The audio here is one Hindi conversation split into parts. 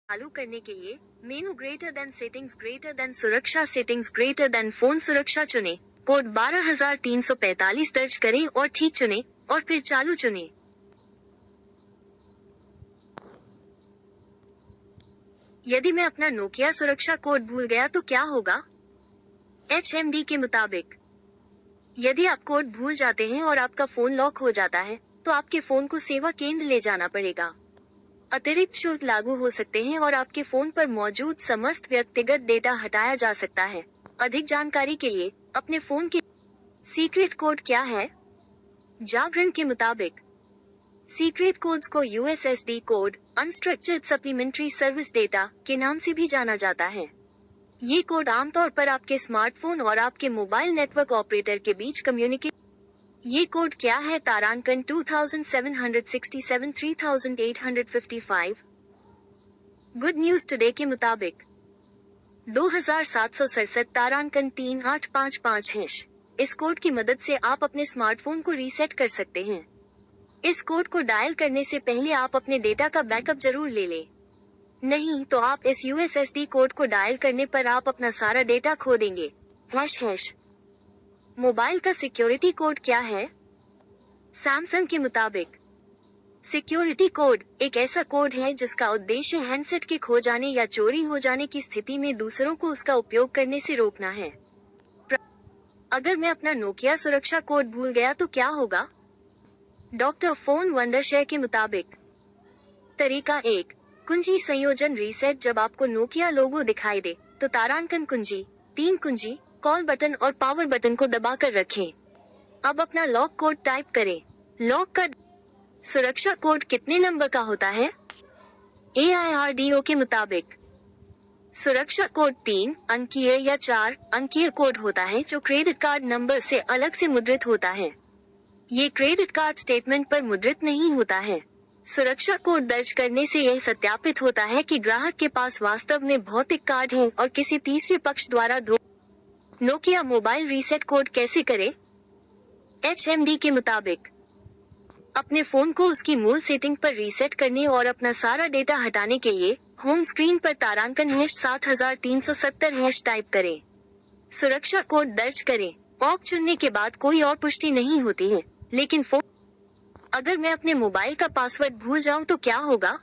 चालू करने के लिए मेनू ग्रेटर देन सुरक्षा सेटिंग्स ग्रेटर देन फोन सुरक्षा चुने, कोड 12345 दर्ज करें और ठीक चुने और फिर चालू चुने। यदि मैं अपना नोकिया सुरक्षा कोड भूल गया तो क्या होगा? HMD के मुताबिक यदि आप कोड भूल जाते हैं और आपका फोन लॉक हो जाता है तो आपके फोन को सेवा केंद्र ले जाना पड़ेगा। अतिरिक्त शुल्क लागू हो सकते हैं और आपके फोन पर मौजूद समस्त व्यक्तिगत डेटा हटाया जा सकता है। अधिक जानकारी के लिए अपने फोन के सीक्रेट कोड क्या है? जागरण के मुताबिक सीक्रेट कोड्स को USSD code, unstructured supplementary service data के नाम से भी जाना जाता है। ये कोड आमतौर पर आपके स्मार्टफोन और आपके मोबाइल नेटवर्क ऑपरेटर के बीच कम्युनिकेट। ये कोड क्या है? तारांकन 2767 3855। गुड न्यूज टुडे के मुताबिक 2767 तारांकन 3855 इस कोड की मदद से आप अपने स्मार्टफोन को रीसेट कर सकते हैं। इस कोड को डायल करने से पहले आप अपने डेटा का बैकअप जरूर ले लें। नहीं तो आप इस USSD कोड को डायल करने पर आप अपना सारा डेटा खो देंगे। ##। मोबाइल का सिक्योरिटी कोड क्या है? सैमसंग के मुताबिक सिक्योरिटी कोड एक ऐसा कोड है जिसका उद्देश्य हैंडसेट के खो जाने या चोरी हो जाने की स्थिति में दूसरों को उसका उपयोग करने से रोकना है। अगर मैं अपना नोकिया सुरक्षा कोड भूल गया तो क्या होगा? डॉक्टर फोन वंडरशेयर के मुताबिक तरीका 1, कुंजी संयोजन रीसेट। जब आपको नोकिया लोगो दिखाई दे तो तारांकन कुंजी, 3 कुंजी, कॉल बटन और पावर बटन को दबाकर रखें। अब अपना लॉक कोड टाइप करें। लॉक का सुरक्षा कोड कितने नंबर का होता है? AIRDO के मुताबिक सुरक्षा कोड 3 अंकीय या 4 अंकीय कोड होता है जो क्रेडिट कार्ड नंबर से अलग से मुद्रित होता है। ये क्रेडिट कार्ड स्टेटमेंट पर मुद्रित नहीं होता है। सुरक्षा कोड दर्ज करने से यह सत्यापित होता है कि ग्राहक के पास वास्तव में भौतिक कार्ड है और किसी तीसरे पक्ष द्वारा नोकिया मोबाइल रीसेट कोड कैसे करें? HMD के मुताबिक अपने फोन को उसकी मूल सेटिंग पर रीसेट करने और अपना सारा डेटा हटाने के लिए होम स्क्रीन पर तारांकन #7370 टाइप करें। सुरक्षा कोड दर्ज करें। ऑप चुनने के बाद कोई और पुष्टि नहीं होती है, लेकिन फोन अगर मैं अपने मोबाइल का पासवर्ड भूल जाऊं तो क्या होगा?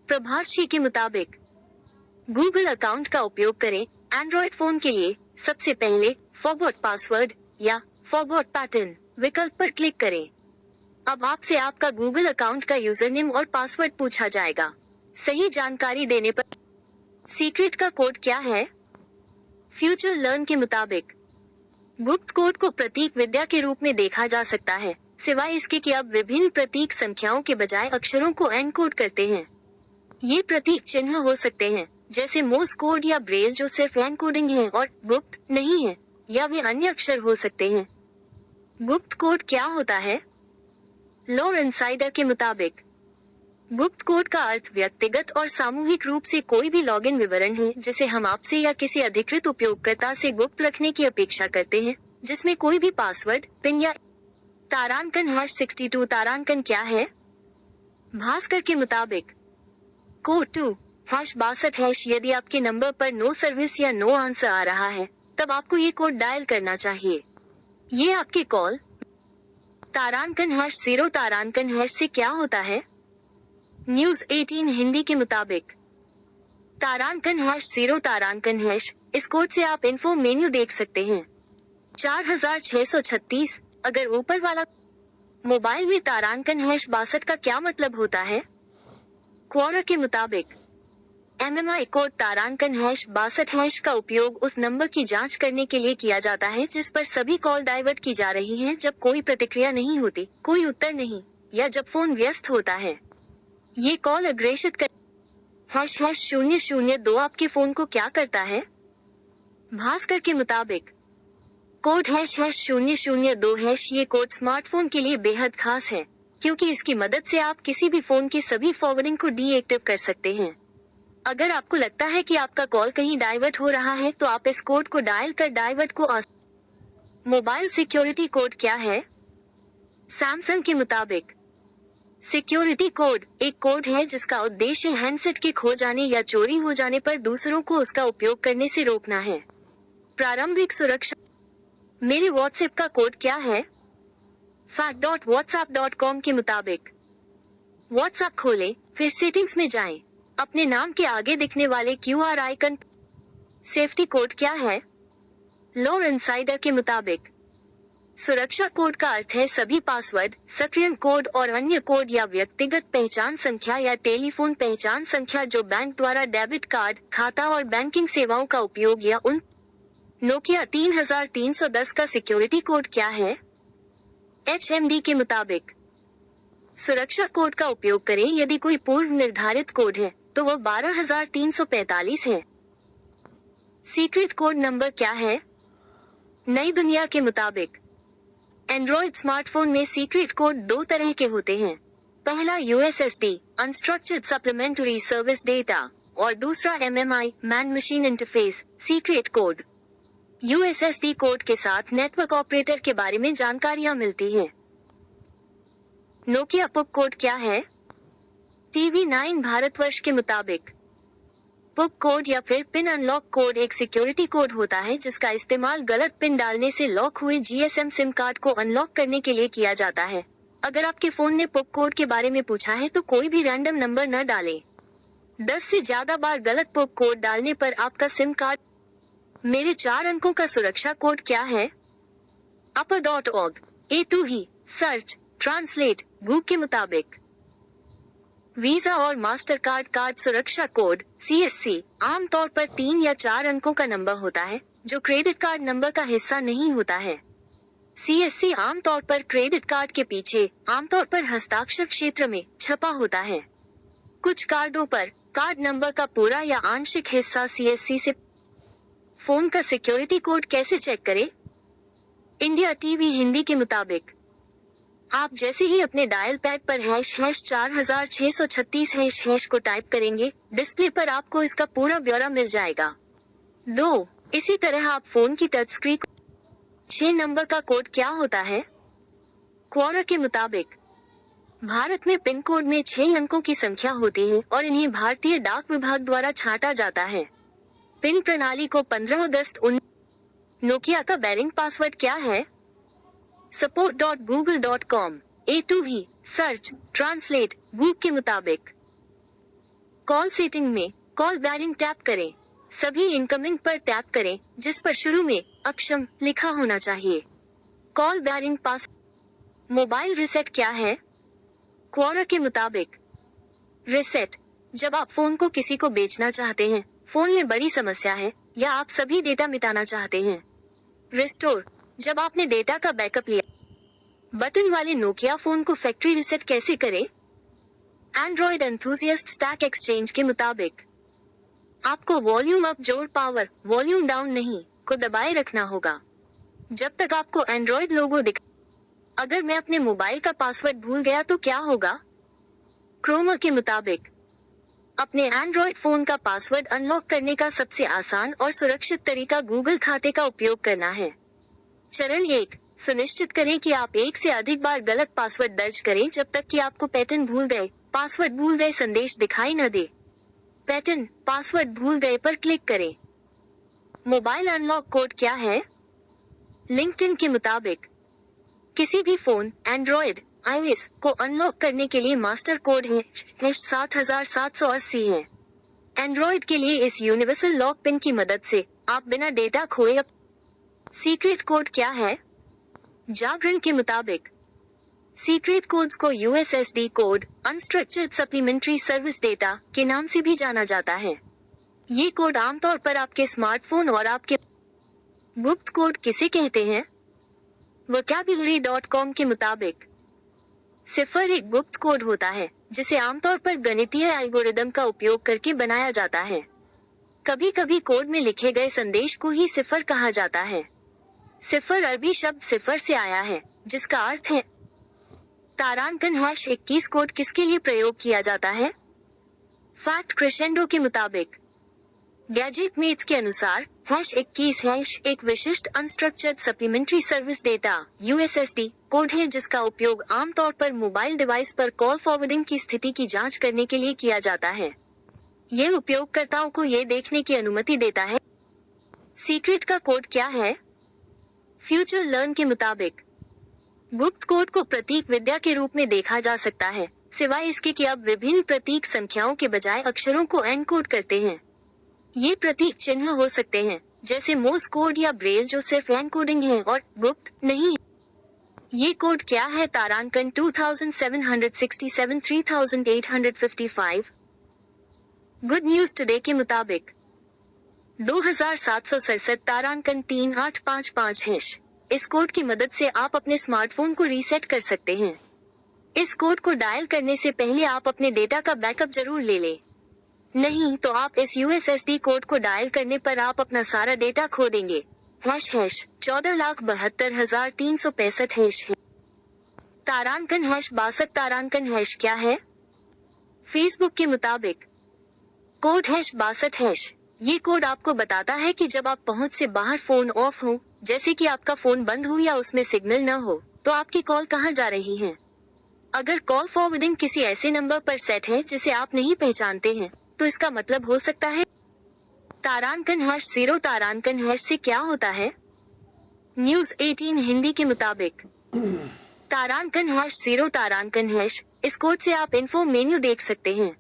प्रभाष जी के मुताबिक गूगल अकाउंट का उपयोग करें। एंड्रॉइड फोन के लिए सबसे पहले फॉरगॉट पासवर्ड या फॉरगॉट पैटर्न विकल्प पर क्लिक करें। अब आपसे आपका गूगल अकाउंट का यूजरनेम और पासवर्ड पूछा जाएगा। सही जानकारी देने पर सीक्रेट का कोड क्या है? फ्यूचर लर्न के मुताबिक गुप्त कोड को प्रतीक विद्या के रूप में देखा जा सकता है, सिवाय इसके कि अब विभिन्न प्रतीक संख्याओं के बजाय अक्षरों को एनकोड करते हैं। ये प्रतीक चिन्ह हो सकते हैं, जैसे मोर्स कोड या ब्रेल, जो सिर्फ एनकोडिंग है और गुप्त नहीं है, या वे अन्य अक्षर हो सकते हैं। गुप्त कोड क्या होता है? लॉर इनसाइडर के मुताबिक गुप्त कोड का अर्थ व्यक्तिगत और सामूहिक रूप से कोई भी लॉगिन विवरण है जिसे हम आपसे या किसी अधिकृत उपयोगकर्ता से गुप्त रखने की अपेक्षा करते हैं, जिसमें कोई भी पासवर्ड, पिन या तारांकन #62 तारांकन क्या है? भास्कर के मुताबिक कोड 2 #62। यदि आपके नंबर पर नो सर्विस या नो आंसर आ रहा है तब आपको ये कोड डायल करना चाहिए। ये आपके कॉल तारांकन #0 तारांकन से क्या होता है? न्यूज 18 हिंदी के मुताबिक तारांकन #0 तारांकन इस कोड से आप इन्फो मेन्यू देख सकते हैं। 4636 अगर ऊपर वाला मोबाइल में तारांकन #62 का क्या मतलब होता है? क्वोरा के मुताबिक MMI कोड तारांकन #62 का उपयोग उस नंबर की जांच करने के लिए किया जाता है जिस पर सभी कॉल डाइवर्ट की जा रही हैं, जब कोई प्रतिक्रिया नहीं होती, कोई उत्तर नहीं, या जब फोन व्यस्त होता है। ये कॉल अग्रेषित कर #002 आपके फोन को क्या करता है? भास्कर के मुताबिक कोड #002 ये कोड स्मार्टफोन के लिए बेहद खास है, क्योंकि इसकी मदद से आप किसी भी फोन की सभी फॉरवर्डिंग को डीएक्टिव कर सकते हैं। अगर आपको लगता है कि आपका कॉल कहीं डाइवर्ट हो रहा है तो आप इस कोड को डायल कर डाइवर्ट को मोबाइल सिक्योरिटी कोड क्या है? सैमसंग के मुताबिक सिक्योरिटी कोड एक कोड है जिसका उद्देश्य हैंडसेट के खो जाने या चोरी हो जाने पर दूसरों को उसका उपयोग करने से रोकना है। प्रारंभिक सुरक्षा। मेरे व्हाट्सएप का कोड क्या है? fact.whatsapp.com के मुताबिक व्हाट्सएप खोलें, फिर सेटिंग्स में जाएं। अपने नाम के आगे दिखने वाले QR आइकन। सेफ्टी कोड क्या है? लोर इनसाइडर के मुताबिक सुरक्षा कोड का अर्थ है सभी पासवर्ड, सक्रियण कोड और अन्य कोड या व्यक्तिगत पहचान संख्या या टेलीफोन पहचान संख्या जो बैंक द्वारा डेबिट कार्ड, खाता और बैंकिंग सेवाओं का उपयोग या उन। नोकिया 3310 का सिक्योरिटी कोड क्या है? HMD के मुताबिक सुरक्षा कोड का उपयोग करें यदि कोई पूर्व निर्धारित कोड है तो वह 12345 है। सीक्रेट कोड नंबर क्या है? नई दुनिया के मुताबिक एंड्रॉइड स्मार्टफोन में सीक्रेट कोड दो तरह के होते हैं। पहला USSD unstructured supplementary service data और दूसरा MMI man machine interface secret code. USSD code के साथ नेटवर्क ऑपरेटर के बारे में जानकारियां मिलती हैं। नोकिया पुक कोड क्या है? TV9 भारतवर्ष के मुताबिक पुक कोड या फिर पिन अनलॉक कोड एक सिक्योरिटी कोड होता है जिसका इस्तेमाल गलत पिन डालने से लॉक हुए GSM सिम कार्ड को अनलॉक करने के लिए किया जाता है। अगर आपके फोन ने पुक कोड के बारे में पूछा है तो कोई भी रैंडम नंबर न डालें। 10 से ज्यादा बार गलत पुक कोड डालने पर आपका सिम कार्ड। मेरे 4 अंकों का सुरक्षा कोड क्या है? upper.org A2ही सर्च ट्रांसलेट गूगल के मुताबिक वीजा और मास्टर कार्ड सुरक्षा कोड CSC आमतौर पर 3 या 4 अंकों का नंबर होता है जो क्रेडिट कार्ड नंबर का हिस्सा नहीं होता है। CSC आमतौर पर क्रेडिट कार्ड के पीछे आमतौर पर हस्ताक्षर क्षेत्र में छपा होता है। कुछ कार्डों पर कार्ड नंबर का पूरा या आंशिक हिस्सा CSC से। फोन का सिक्योरिटी कोड कैसे चेक करें? इंडिया टीवी हिंदी के मुताबिक आप जैसे ही अपने डायल पैड पर #4636 को टाइप करेंगे, डिस्प्ले पर आपको इसका पूरा ब्यौरा मिल जाएगा। 2. इसी तरह आप फोन की टच स्क्रीन 6 नंबर का कोड क्या होता है? क्वारा के मुताबिक भारत में पिन कोड में 6 अंकों की संख्या होती है और इन्हें भारतीय डाक विभाग द्वारा छांटा जाता है। पिन प्रणाली को 15 अगस्त 19। नोकिया का बैरिंग पासवर्ड क्या है? support.google.com A2ही सर्च ट्रांसलेट गूगल के मुताबिक कॉल सेटिंग में कॉल बैरिंग टैप करें। सभी इनकमिंग पर टैप करें जिस पर शुरू में अक्षम लिखा होना चाहिए। कॉल बैरिंग पास। मोबाइल रिसेट क्या है? क्वारा के मुताबिक रिसेट जब आप फोन को किसी को बेचना चाहते हैं, फोन में बड़ी समस्या है या आप सभी डेटा मिटाना चाहते हैं। रिस्टोर जब आपने डेटा का बैकअप लिया। बटन वाले नोकिया फोन को फैक्ट्री रिसेट कैसे करें? एंड्रॉइड एंथुसियास्ट स्टैक एक्सचेंज के मुताबिक आपको वॉल्यूम अप जोड़ पावर वॉल्यूम डाउन नहीं को दबाए रखना होगा जब तक आपको एंड्रॉइड लोगो दिख। अगर मैं अपने मोबाइल का पासवर्ड भूल गया तो क्या होगा? क्रोमा के मुताबिक अपने एंड्रॉइड फोन का पासवर्ड अनलॉक करने का सबसे आसान और सुरक्षित तरीका गूगल खाते का उपयोग करना है। चरण 1 सुनिश्चित करें कि आप एक से अधिक बार गलत पासवर्ड दर्ज करें जब तक कि आपको पैटर्न भूल गए पासवर्ड भूल गए संदेश दिखाई न दे। पैटर्न पासवर्ड भूल गए पर क्लिक करें। मोबाइल अनलॉक कोड क्या है? लिंक्डइन के मुताबिक किसी भी फोन एंड्रॉइड iOS को अनलॉक करने के लिए मास्टर कोड है 7780 है। एंड्रॉइड के लिए इस यूनिवर्सल लॉक पिन की मदद से आप बिना डेटा खोए। सीक्रेट कोड क्या है? जागरण के मुताबिक सीक्रेट कोड्स को USSD code unstructured supplementary service data के नाम से भी जाना जाता है। ये कोड आमतौर पर आपके स्मार्टफोन और आपके गुप्त कोड किसे कहते हैं? vocabulary.com के मुताबिक सिफर एक गुप्त कोड होता है जिसे आमतौर पर गणितीय एल्गोरिदम का उपयोग करके बनाया जाता है। कभी कभी कोड में लिखे गए संदेश को ही सिफर कहा जाता है। सिफर अरबी शब्द सिफर से आया है जिसका अर्थ है तारांकन। #21 कोड किसके लिए प्रयोग किया जाता है? फैक्ट क्रेशेंडो के मुताबिक गैजेटमेट्स के अनुसार #21 एक विशिष्ट unstructured supplementary service data USSD code है जिसका उपयोग आमतौर पर मोबाइल डिवाइस पर कॉल फॉरवर्डिंग की स्थिति की जांच करने के लिए किया जाता है। यह उपयोगकर्ताओं को ये देखने की अनुमति देता है सीक्रेट का कोड क्या है। फ्यूचर लर्न के मुताबिक गुप्त कोड को प्रतीक विद्या के रूप में देखा जा सकता है, सिवाय इसके कि अब विभिन्न प्रतीक संख्याओं के बजाय अक्षरों को एनकोड करते हैं। ये प्रतीक चिन्ह हो सकते हैं, जैसे मोर्स कोड या ब्रेल, जो सिर्फ एनकोडिंग है और गुप्त नहीं है। ये कोड क्या है? तारांकन 2767 3855। गुड न्यूज टुडे के मुताबिक 2767 तारांकन 3855 इस कोड की मदद से आप अपने स्मार्टफोन को रीसेट कर सकते हैं। इस कोड को डायल करने से पहले आप अपने डेटा का बैकअप जरूर ले लें, नहीं तो आप इस USSD कोड को डायल करने पर आप अपना सारा डेटा खो देंगे। #14,72,365 तारांकन #62 तारांकन क्या है? फेसबुक के मुताबिक कोड #62 ये कोड आपको बताता है कि जब आप पहुंच से बाहर फोन ऑफ हो, जैसे कि आपका फोन बंद हो या उसमें सिग्नल न हो, तो आपकी कॉल कहां जा रही है। अगर कॉल फॉरवर्डिंग किसी ऐसे नंबर पर सेट है जिसे आप नहीं पहचानते हैं, तो इसका मतलब हो सकता है तारांकन #0 तारांकन से क्या होता है? न्यूज 18 हिंदी के मुताबिक तारांकन #0 तारांकन इस कोड से आप इन्फो मेन्यू देख सकते हैं।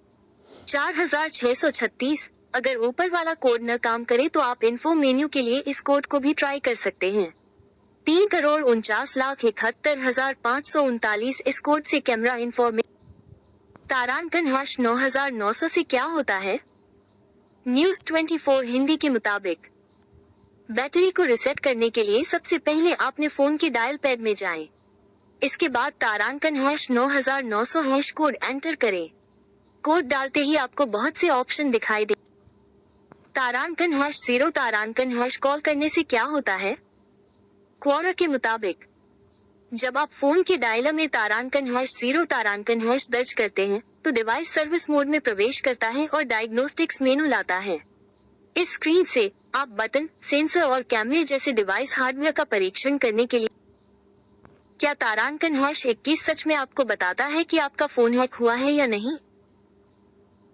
4636 अगर ऊपर वाला कोड न काम करे तो आप इन्फो मेन्यू के लिए इस कोड को भी ट्राई कर सकते हैं। 3,49,71,539 इस कोड से कैमरा इन्फॉर्मेशन। तारांकन #9900 से क्या होता है? न्यूज 24 हिंदी के मुताबिक बैटरी को रिसेट करने के लिए सबसे पहले अपने फोन के डायल पैड में जाएं। इसके बाद तारांकन #9900 कोड एंटर करें। कोड डालते ही आपको बहुत से ऑप्शन दिखाई दे। तारांकन #0 तारांकन कॉल करने से क्या होता है? क्वोरा के मुताबिक जब आप फोन के डायलर में तारांकन #0 तारांकन दर्ज करते हैं, तो डिवाइस सर्विस मोड में प्रवेश करता है और डायग्नोस्टिक्स मेनू लाता है। इस स्क्रीन से आप बटन, सेंसर और कैमरे जैसे डिवाइस हार्डवेयर का परीक्षण करने के लिए। क्या तारांकन #21 सच में आपको बताता है कि आपका फोन हैक हुआ है या नहीं?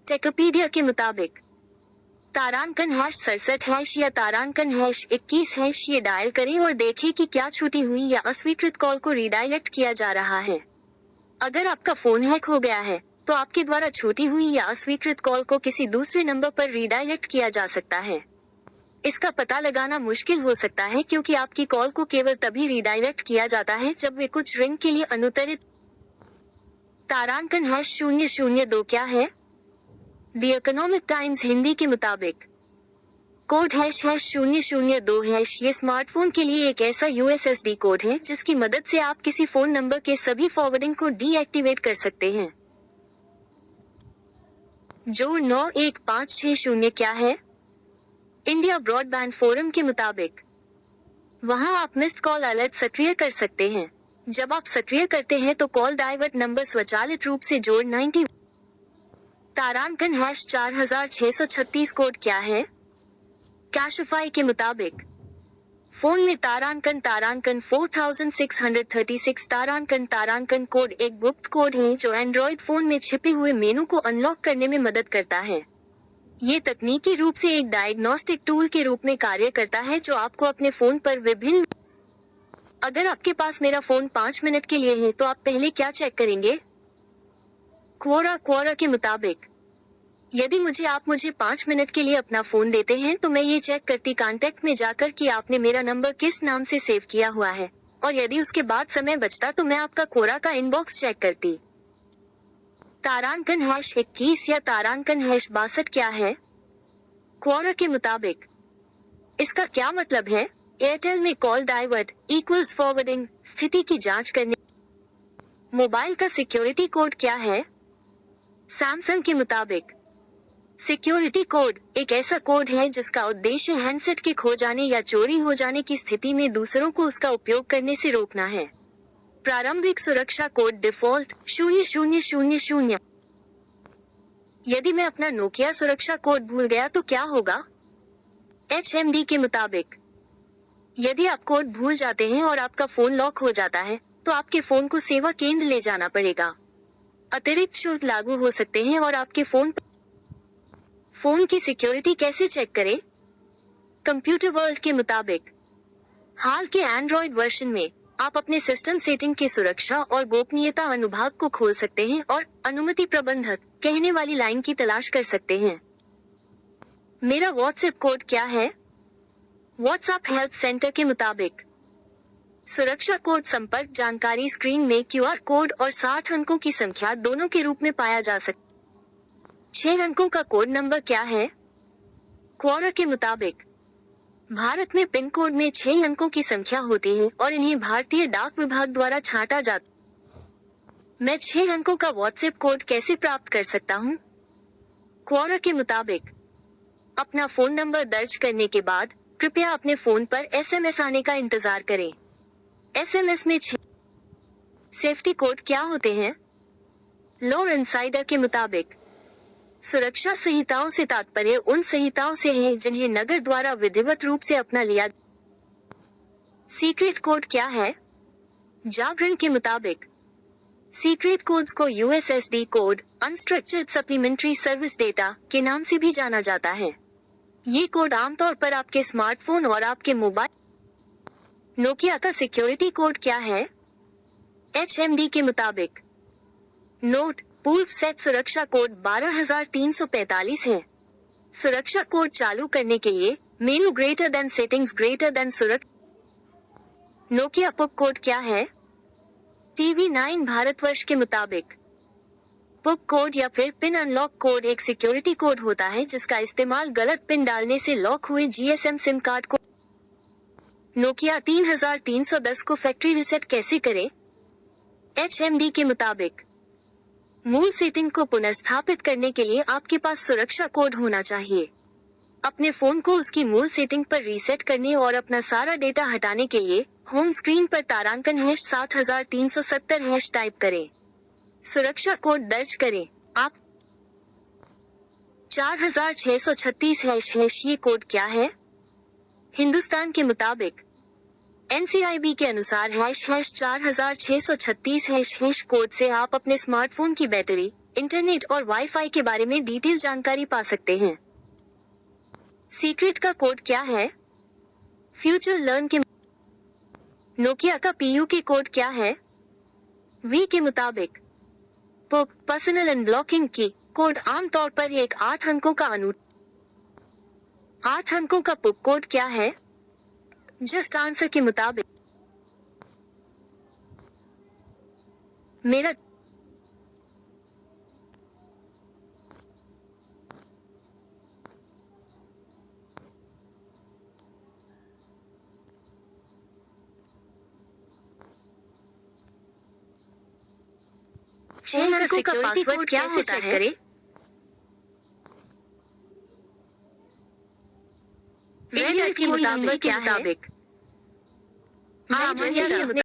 टेकोपीडिया के मुताबिक तारांकन #67 या तारांकन #21 ये डायल करें और देखें कि क्या छूटी हुई या अस्वीकृत कॉल को रीडायरेक्ट किया जा रहा है। अगर आपका फोन हैक हो गया है, तो आपके द्वारा छूटी हुई या अस्वीकृत कॉल को किसी दूसरे नंबर पर रीडायरेक्ट किया जा सकता है। इसका पता लगाना मुश्किल हो सकता है क्योंकि आपकी कॉल को केवल तभी रीडायरेक्ट किया जाता है जब वे कुछ रिंग के लिए अनुत्तरित। तारांकन #002 क्या है? द इकोनॉमिक टाइम्स हिंदी के मुताबिक कोड #002 ये स्मार्टफोन के लिए एक ऐसा USSD कोड है जिसकी मदद से आप किसी फोन नंबर के सभी फॉरवर्डिंग को डीएक्टिवेट कर सकते हैं। जो 91560 क्या है? इंडिया ब्रॉडबैंड फोरम के मुताबिक वहां आप मिस्ड कॉल अलर्ट सक्रिय कर सकते हैं। जब आप सक्रिय करते हैं तो कॉल डाइवर्ट नंबर स्वचालित रूप से जोड़ 90। तारांकन #4636 कोड क्या है? कैशफाई के मुताबिक फोन में तारांकन 4636 तारांकन कोड एक गुप्त कोड है जो एंड्रॉइड फोन में छिपे हुए मेनू को अनलॉक करने में मदद करता है। ये तकनीकी रूप से एक डायग्नोस्टिक टूल के रूप में कार्य करता है जो आपको अपने फोन पर विभिन्न। अगर आपके पास मेरा फोन 5 मिनट के लिए है तो आप पहले क्या चेक करेंगे? क्वोरा के मुताबिक यदि आप मुझे 5 मिनट के लिए अपना फोन देते हैं तो मैं ये चेक करती कांटेक्ट में जाकर कि आपने मेरा नंबर किस नाम से सेव किया हुआ है, और यदि उसके बाद समय बचता तो मैं आपका क्वोरा का इनबॉक्स चेक करती। तारांकन #21 या तारांकन #62 क्या है? क्वोरा के मुताबिक इसका क्या मतलब है? एयरटेल में कॉल डाइवर्ट इक्वल्स फॉरवर्डिंग स्थिति की जांच करने। मोबाइल का सिक्योरिटी कोड क्या है? सैमसंग के मुताबिक सिक्योरिटी कोड एक ऐसा कोड है जिसका उद्देश्य हैंडसेट के खो जाने या चोरी हो जाने की स्थिति में दूसरों को उसका उपयोग करने से रोकना है। प्रारंभिक सुरक्षा कोड डिफॉल्ट 0000। यदि मैं अपना नोकिया सुरक्षा कोड भूल गया तो क्या होगा? HMD के मुताबिक यदि आप कोड भूल जाते हैं और आपका फोन लॉक हो जाता है, तो आपके फोन को सेवा केंद्र ले जाना पड़ेगा। अतिरिक्त शुल्क लागू हो सकते हैं और आपके फोन की सिक्योरिटी कैसे चेक करें? कंप्यूटर वर्ल्ड के मुताबिक हाल के एंड्रॉइड वर्जन में आप अपने सिस्टम सेटिंग की सुरक्षा और गोपनीयता अनुभाग को खोल सकते हैं और अनुमति प्रबंधक कहने वाली लाइन की तलाश कर सकते हैं। मेरा व्हाट्सएप कोड क्या है? व्हाट्सएप हेल्प सेंटर के मुताबिक सुरक्षा कोड संपर्क जानकारी स्क्रीन में QR कोड और 60 अंकों की संख्या दोनों के रूप में पाया जा सकता है। 6 अंकों का कोड नंबर क्या है? क्वारा के मुताबिक भारत में पिन कोड में 6 अंकों की संख्या होती है और इन्हें भारतीय डाक विभाग द्वारा छांटा जाता। मैं 6 अंकों का व्हाट्सएप कोड कैसे प्राप्त कर सकता हूँ? क्वारा के मुताबिक अपना फोन नंबर दर्ज करने के बाद कृपया अपने फोन पर SMS आने का इंतजार करें। SMS में 6 सेफ्टी कोड क्या होते हैं? लॉ इनसाइडर के मुताबिक सुरक्षा संहिताओं से तात्पर्य उन संहिताओं से है जिन्हें नगर द्वारा विधिवत रूप से अपना लिया। सीक्रेट कोड क्या है? जागरण के मुताबिक सीक्रेट कोड्स को USSD code, unstructured supplementary service data के नाम से भी जाना जाता है। ये कोड आमतौर पर आपके स्मार्टफोन और आपके मोबाइल। नोकिया का सिक्योरिटी कोड क्या है? HMD के मुताबिक नोट पूर्व सेट सुरक्षा कोड 12345 है। सुरक्षा कोड चालू करने के लिए मेनू greater than settings greater than सुरक्षा। नोकिया पुक कोड क्या है? TV9 भारतवर्ष के मुताबिक पुक कोड या फिर पिन अनलॉक कोड एक सिक्योरिटी कोड होता है जिसका इस्तेमाल गलत पिन डालने से लॉक हुए GSM सिम कार्ड को। नोकिया 3310 को फैक्ट्री रीसेट कैसे करें? HMD के मुताबिक मूल सेटिंग को पुनर्स्थापित करने के लिए आपके पास सुरक्षा कोड होना चाहिए। अपने फोन को उसकी मूल सेटिंग पर रीसेट करने और अपना सारा डेटा हटाने के लिए होम स्क्रीन पर तारांकन #7370 टाइप करें। सुरक्षा कोड दर्ज करें। आप 4636 ये कोड क्या है? हिंदुस्तान के मुताबिक NCIB के अनुसार #4636 कोड से आप अपने स्मार्टफोन की बैटरी, इंटरनेट और वाईफाई के बारे में डिटेल जानकारी पा सकते हैं। सीक्रेट का कोड क्या है? फ्यूचर लर्न के नोकिया का PU के कोड क्या है? V के मुताबिक पुक पर्सनल अनब्लॉकिंग की कोड आमतौर पर एक 8 अंकों का 8 अंकों का पुक कोड क्या है? जस्ट आंसर के मुताबिक मेरा छह अंकों का पासवर्ड क्या होता है? करें? के मुताबिक क्या है?